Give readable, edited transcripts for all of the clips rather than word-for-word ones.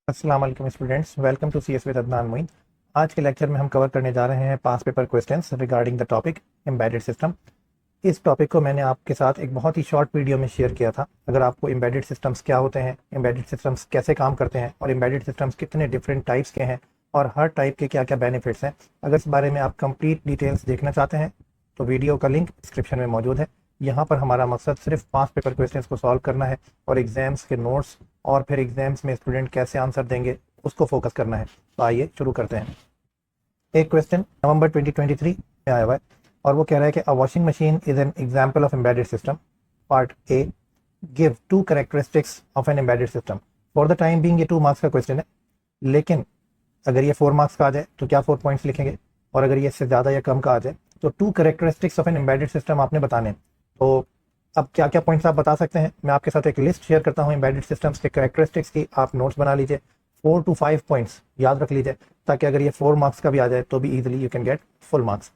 अस्सलाम वालेकुम students, welcome to CS with Adnan Moin. आज के लेक्चर में हम कवर करने जा रहे हैं past paper questions regarding the topic embedded system. इस टॉपिक को मैंने आपके साथ एक बहुत ही शॉर्ट वीडियो में शेयर किया था। अगर आपको एम्बेडेड सिस्टम्स क्या होते हैं, एम्बेडेड सिस्टम्स कैसे काम करते हैं और एम्बेडेड सिस्टम्स कितने डिफरेंट टाइप्स के हैं और हर टाइप के क्या क्या बेनिफिट्स हैं, अगर इस बारे में आप कंप्लीट डिटेल्स देखना चाहते हैं तो वीडियो का लिंक डिस्क्रिप्शन में मौजूद है। यहाँ पर हमारा मकसद सिर्फ पास पेपर क्वेश्चंस को सॉल्व करना है और एग्जाम्स के नोट्स और फिर एग्जाम्स में स्टूडेंट कैसे आंसर देंगे उसको फोकस करना है। तो आइए शुरू करते हैं। एक क्वेश्चन नवंबर 2023 में आया हुआ है और वो कह रहा है कि a washing machine is an example of embedded system. Part A, give two characteristics of an embedded system. For the time being ये 2 मार्क्स का क्वेश्चन है, लेकिन अगर ये 4 मार्क्स का आ जाए तो क्या 4 पॉइंट्स लिखेंगे, और अगर ये इससे ज़्यादा या कम का आ जाए तो 2 characteristics of an embedded system आपने बताने। तो अब क्या क्या पॉइंट्स आप बता सकते हैं, मैं आपके साथ एक लिस्ट शेयर करता हूँ एम्बेडेड सिस्टम्स के कैरेक्टरिस्टिक्स की। आप नोट्स बना लीजिए, 4 to 5 पॉइंट्स याद रख लीजिए, ताकि अगर ये 4 मार्क्स का भी आ जाए तो भी easily you can get full marks.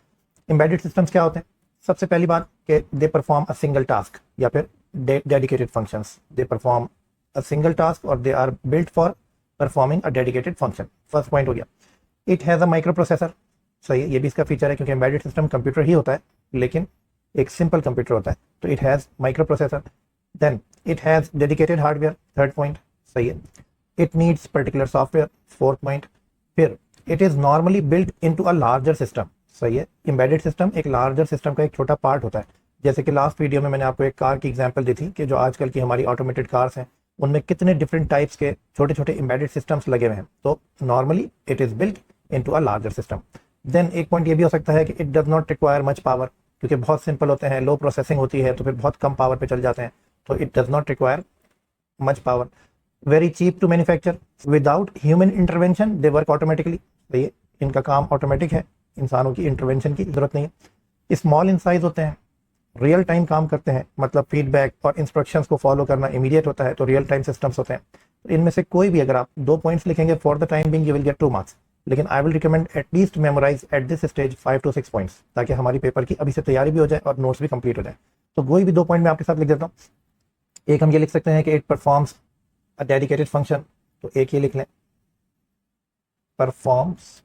Embedded systems क्या होते हैं? सबसे पहली बात कि they perform a single task या फिर dedicated functions. They perform a single task और they are built for performing a dedicated function. First point हो गया। It has a microprocessor. सही है, ये भी इसका फीचर है क्योंकि एम्बेडेड सिस्टम कंप्यूटर ही होता है, लेकिन एक सिंपल कंप्यूटर होता है, तो it has microprocessor. Then it has dedicated hardware. Third point सही है। It needs particular software. Fourth point. फिर it is normally built into a larger system. सही है, एम्बेडेड सिस्टम एक लार्जर सिस्टम का एक छोटा पार्ट होता है। जैसे कि लास्ट वीडियो में मैंने आपको एक कार की एग्जांपल दी थी कि जो आजकल की हमारी ऑटोमेटेड कार्स हैं उनमें कितने डिफरेंट टाइप्स के छोटे छोटे एम्बेडेड सिस्टम्स लगे हुए हैं। तो normally it is built into a larger system. Then एक पॉइंट ये भी हो सकता है कि it does not require much power, क्योंकि बहुत सिंपल होते हैं, लो प्रोसेसिंग होती है तो फिर बहुत कम पावर पे चल जाते हैं, तो it does not require much power. Very cheap to manufacture. Without human intervention they work automatically. तो ये इनका काम ऑटोमेटिक है, इंसानों की इंटरवेंशन की जरूरत नहीं है। स्मॉल इन साइज होते हैं, रियल टाइम काम करते हैं, मतलब फीडबैक और इंस्ट्रक्शंस को फॉलो करना इमीडिएट होता है, तो रियल टाइम सिस्टम्स होते हैं। तो इनमें से कोई भी अगर आप 2 पॉइंट्स लिखेंगे for the time being you will get 2 marks, लेकिन I will recommend at least memorise at this stage 5 to 6 points, ताकि हमारी पेपर की अभी से तैयारी भी हो जाए और नोट्स भी कंप्लीट हो जाए। तो कोई भी 2 पॉइंट मैं आपके साथ लिख देता हूँ। एक हम ये लिख सकते हैं कि it performs a dedicated function, तो एक ये लिख लें, परफॉर्म्स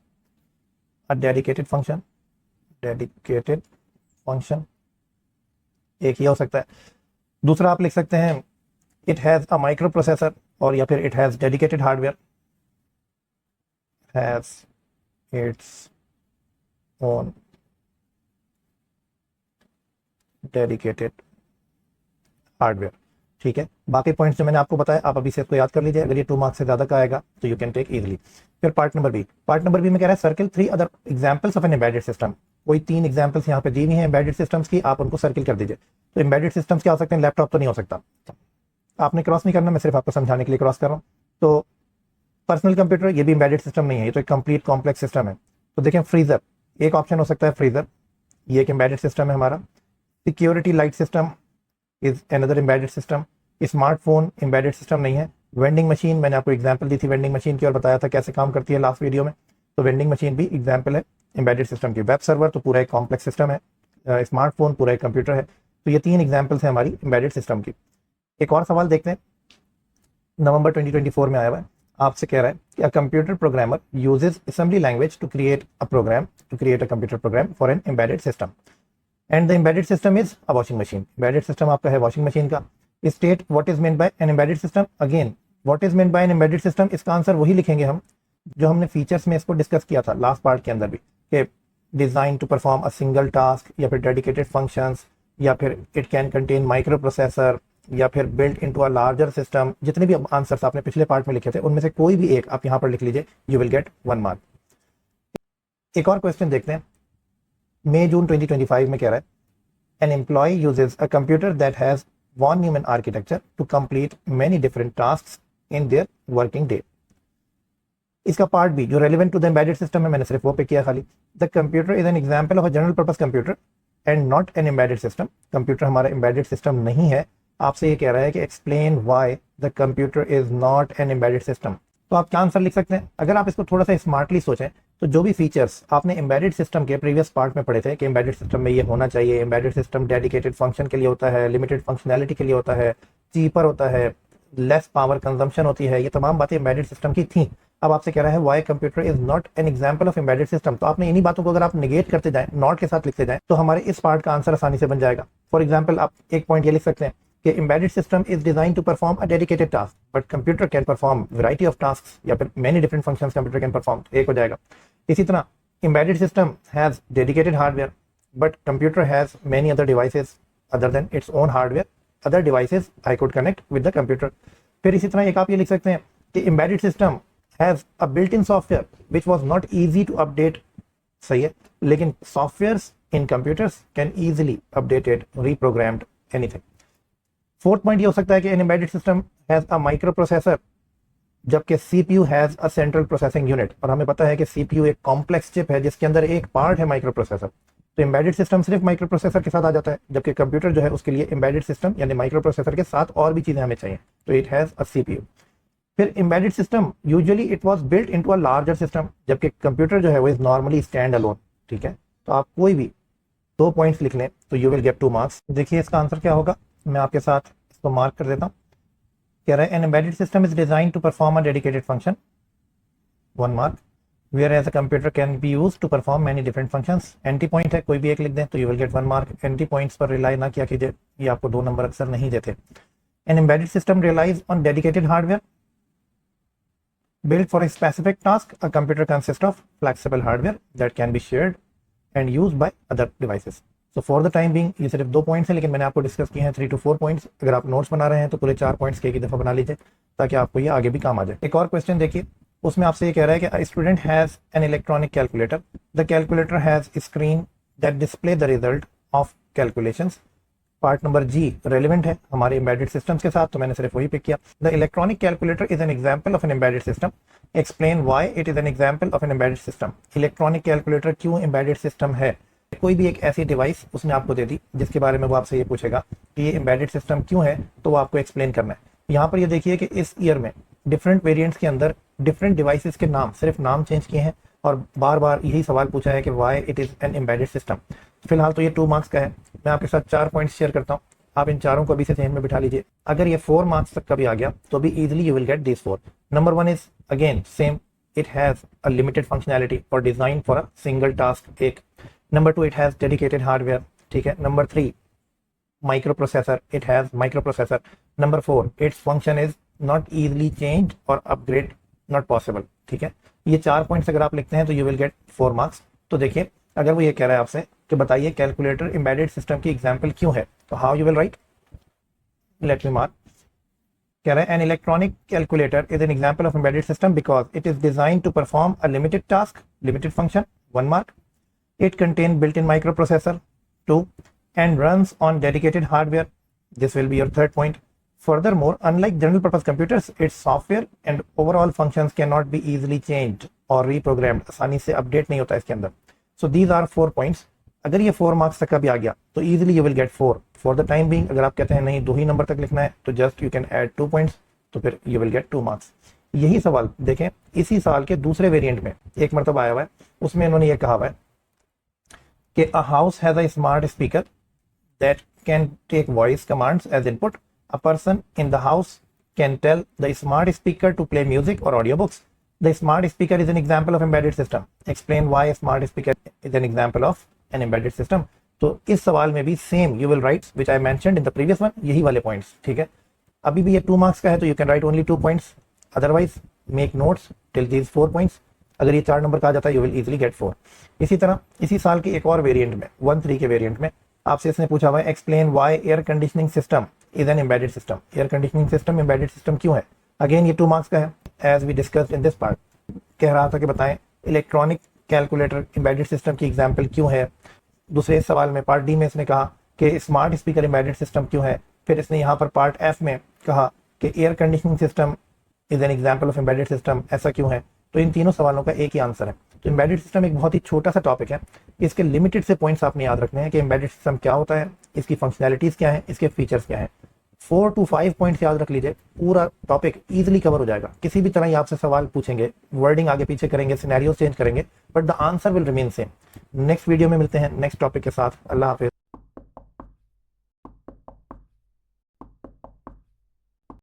अ डेडिकेटेड फंक्शन। डेडिकेटेड फंक्शन एक ये हो सकता है। दूसरा आप लिख सकते हैं it has a micro processor, और या फिर it has dedicated hardware, has its own dedicated hardware. ठीक है, बाकी पॉइंट्स जो मैंने आपको बताया आप अभी से इसको याद कर लीजिए। अगर ये 2 मार्क्स से ज़्यादा का आएगा तो यू कैन टेक इजीली। फिर part number B. Part number B में कह रहा है circle 3 other examples of an embedded system. कोई 3 एग्जांपल्स यहाँ पे दी हुई हैं एम्बेडेड सिस्टम्स की, आप उनको सर्किल कर दीजिए। तो एम्बेडेड सिस्टम्स क्या हो सकते हैं? लैपटॉप तो नहीं हो सकता, आपने क्रॉस नहीं करना, मैं सिर्फ आपको समझाने के लिए क्रॉस कर रहा हूँ। तो पर्सनल कंप्यूटर ये भी एम्बेडेड सिस्टम नहीं है, ये तो एक कंप्लीट कॉम्प्लेक्स सिस्टम है। तो देखें, फ्रीजर एक ऑप्शन हो सकता है, फ्रीजर ये एक एम्बेडेड सिस्टम है हमारा। Security light system is another embedded system. Smartphone embedded system नहीं है। वेंडिंग मशीन मैंने आपको एग्जांपल दी थी वेंडिंग मशीन की और बताया था कैसे काम करती है लास्ट वीडियो में, तो वेंडिंग मशीन भी एग्जांपल है एम्बेडेड सिस्टम की। वेब सर्वर तो पूरा एक कॉम्प्लेक्स सिस्टम है, स्मार्टफोन पूरा एक कंप्यूटर है। तो ये 3 एग्जांपल्स हैं हमारी एम्बेडेड सिस्टम की। एक और सवाल देखते हैं, नवंबर 2024 में आया हुआ है। आपसे कह रहा है कि a computer programmer uses assembly language to create a computer program for an embedded system and the embedded system is a washing machine. Embedded system आपका है वॉशिंग मशीन का। State what is meant by an embedded system. Again what is meant by an embedded system, इसका answer वही लिखेंगे हम जो हमने features में इसको डिस्कस किया था लास्ट पार्ट के अंदर भी, कि design to perform a single task, या फिर डेडिकेटेड फंक्शंस, या फिर it can contain microprocessor, या फिर built into a larger system. जितने भी आंसर्स आपने पिछले पार्ट में लिखे थे उनमें से कोई भी एक आप यहाँ पर लिख लीजिए, यू विल गेट 1 मार्क। एक और क्वेश्चन देखते हैं, मई जून 2025 में कह रहा है an employee uses a computer that has one human architecture to complete many different tasks in their working day। इसका पार्ट भी जो relevant to the embedded system है मैंने सिर्फ वो पे किया खाली। The computer is an example of a general purpose computer and not an embedded system. Computer हमारा एम्बेडेड सिस्टम नहीं है। आपसे ये कह रहा है कि explain why the computer is not an embedded system. तो आप क्या आंसर लिख सकते हैं? अगर आप इसको थोड़ा सा स्मार्टली सोचें तो जो भी फीचर्स आपने एम्बेडेड सिस्टम के प्रीवियस पार्ट में पढ़े थे कि एम्बेडेड सिस्टम में ये होना चाहिए, एम्बेडेड सिस्टम डेडिकेटेड फंक्शन के लिए होता है, लिमिटेड फंक्शनैलिटी के लिए होता है, चीपर होता है, लेस पावर कंजम्पशन होती है, ये तमाम बातें एम्बेडेड सिस्टम की थी। अब आपसे कह रहा है why computer is not an example of embedded system. तो आपने इन्हीं बातों को अगर आप निगेट करते जाएं, नॉट के साथ लिखते जाएं, तो हमारे इस पार्ट का आंसर आसानी से बन जाएगा। फॉर एग्जाम्पल आप एक पॉइंट ये लिख सकते हैं कि embedded system is design to perform a dedicated task but computer can perform variety of tasks, या फिर many different functions computer can perform, एक हो जाएगा। इसी तरह embedded system has dedicated hardware but computer has many other devices other than its own hardware, other devices I could connect with the computer. फिर इसी तरह एक आप ये लिख सकते हैं कि embedded system has a built in software which was not easy to update, सही है, लेकिन softwares in computers can easily updated, reprogrammed, anything. Fourth point ये हो सकता है कि an embedded system has a microprocessor जबकि CPU has a central processing unit. और हमें पता है कि सीपीयू एक कॉम्प्लेक्स चिप है जिसके अंदर एक पार्ट है माइक्रो प्रोसेसर। तो एम्बेडेड सिस्टम सिर्फ माइक्रो प्रोसेसर के साथ आ जाता है, जबकि कंप्यूटर जो है उसके लिए एम्बेडेड सिस्टम यानी माइक्रो प्रोसेसर के साथ और भी चीजें हमें चाहिए, तो इट हैज अ सीपीयू। फिर embedded system usually it was built into a larger system, जबकि कंप्यूटर जो है वो इज नॉर्मली स्टैंड अलोन, ठीक है। तो आप कोई भी 2 पॉइंट्स लिख लें तो यू विल गेट 2 मार्क्स। देखिए इसका आंसर क्या होगा, मैं आपके साथ इसको मार्क कर देता हूँ। कह रहा है an embedded system is design to perform a dedicated function, 1 mark, whereas a computer can be used to perform many different functions। Anti point है, कोई भी एक लिख दें तो you will gate 1 mark. Anti points पर रिलाई ना किया कीजिए, ये आपको 2 नंबर अक्सर नहीं देते। An embedded system relies on dedicated hardware built for a specific task। a computer consists of flexible hardware that can be shared and used by other devices। so for the time being ये सिर्फ 2 points हैं, लेकिन मैंने आपको discuss किए हैं 3 to 4 points. अगर आप नोट्स बना रहे हैं तो पूरे 4 पॉइंट्स एक ही दफा बना लीजिए ताकि आपको ये आगे भी काम आ जाए। एक और क्वेश्चन देखिए, उसमें आपसे ये कह रहा है कि student has an electronic calculator, the calculator has screen that display the result of calculations. Part number G relevant है हमारे एम्बेडेड सिस्टम्स के साथ, तो मैंने सिर्फ वही पिक किया। The electronic calculator is an example of an embedded system, explain why it is an example of an embedded system. Electronic calculator क्यों एम्बेडेड सिस्टम है? कोई भी एक ऐसी डिवाइस उसने आपको दे दी जिसके बारे में वो आपसे ये पूछेगा कि ये एम्बेडेड सिस्टम क्यों है, तो वो आपको एक्सप्लेन करना है। यहाँ पर ये देखिए कि इस ईयर में डिफरेंट वेरिएंट्स के अंदर डिफरेंट डिवाइसेस के नाम, सिर्फ नाम चेंज किए हैं और बार बार यही सवाल पूछा है कि why it is an embedded system. फिलहाल तो ये 2 मार्क्स का है। मैं आपके साथ 4 पॉइंट्स शेयर करता हूँ, आप इन चारों को अभी से ध्यान में बिठा लीजिए। अगर ये 4 मार्क्स तक का भी आ गया तो भी easily you will get this 4। Number 1 is again same, it has a limited functionality और design for a single task, एक। Number 2 it has dedicated hardware, ठीक है। Number 3 microprocessor, it has microprocessor. Number 4 its function is not easily change और upgrade not possible, ठीक है। ये 4 points अगर आप लिखते हैं तो यू विल गेट 4 मार्क्स। तो देखिए अगर वो ये कह रहा है आपसे कि बताइए कैलकुलेटर एम्बेडेड सिस्टम की एग्जांपल क्यों है, तो how you will write, let me mark. कह रहा है an electronic calculator is an example of embedded system because it is design to perform a limited task, limited function, 1 mark. It contain built in microprocessor, 2, and runs on dedicated hardware, this will be your 3rd point। Furthermore, unlike general purpose computers, its software and overall functions cannot be easily changed or reprogrammed, आसानी से update नहीं होता इसके अंदर। So these are 4 points। अगर ये 4 marks तक का भी आ गया तो easily you will get 4 for the time being। अगर आप कहते हैं नहीं 2 ही नंबर तक लिखना है तो just you can add 2 points, तो फिर you will get 2 मार्क्स। यही सवाल देखें इसी साल के दूसरे वेरिएंट में एक मरतबा आया हुआ है, उसमें इन्होंने ये कहा हुआ है कि a house has a smart speaker that can take voice commands as input। A person in the house can tell the smart speaker to play music or audiobooks। The smart speaker is an example of embedded system। Explain why a smart speaker is an example of an embedded system। तो इस सवाल में भी same you will write which I mentioned in the previous one, यही वाले points, ठीक है। अभी भी ये 2 मार्क्स का है तो you can write only 2 points, otherwise make notes till these 4 points। अगर ये 4 नंबर का आ जाता है you will easily get 4। इसी तरह इसी साल के एक और वेरिएंट में 1-3 के वेरिएंट में आपसे इसने पूछा हुआ है explain why air conditioning system is an embedded system. Air conditioning system embedded system क्यों है? अगेन ये 2 मार्क्स का है as we discussed in this part. कह रहा था कि बताएं इलेक्ट्रॉनिक कैलकुलेटर एम्बेडेड सिस्टम की एग्जांपल क्यों है। दूसरे सवाल में पार्ट डी में इसने कहा कि स्मार्ट स्पीकर एम्बेडेड सिस्टम क्यों है। फिर इसने यहाँ पर पार्ट एफ में कहा कि air conditioning system is an example of embedded system, ऐसा क्यों है। तो इन तीनों सवालों का एक ही आंसर है। तो एम्बेडेड सिस्टम एक बहुत ही छोटा सा टॉपिक है, इसके लिमिटेड से पॉइंट्स आपने याद रखने हैं कि एम्बेडेड सिस्टम क्या होता है, इसकी फंक्शनैलिटीज क्या है, इसके फीचर्स क्या हैं। 4 to 5 पॉइंट्स याद रख लीजिए, पूरा टॉपिक इजीली कवर हो जाएगा। किसी भी तरह ये आपसे सवाल पूछेंगे, वर्डिंग आगे पीछे करेंगे, सिनेरियोस चेंज करेंगे, but the answer will remain same. Next video में मिलते हैं नेक्स्ट टॉपिक के साथ। अल्लाह हाफिज।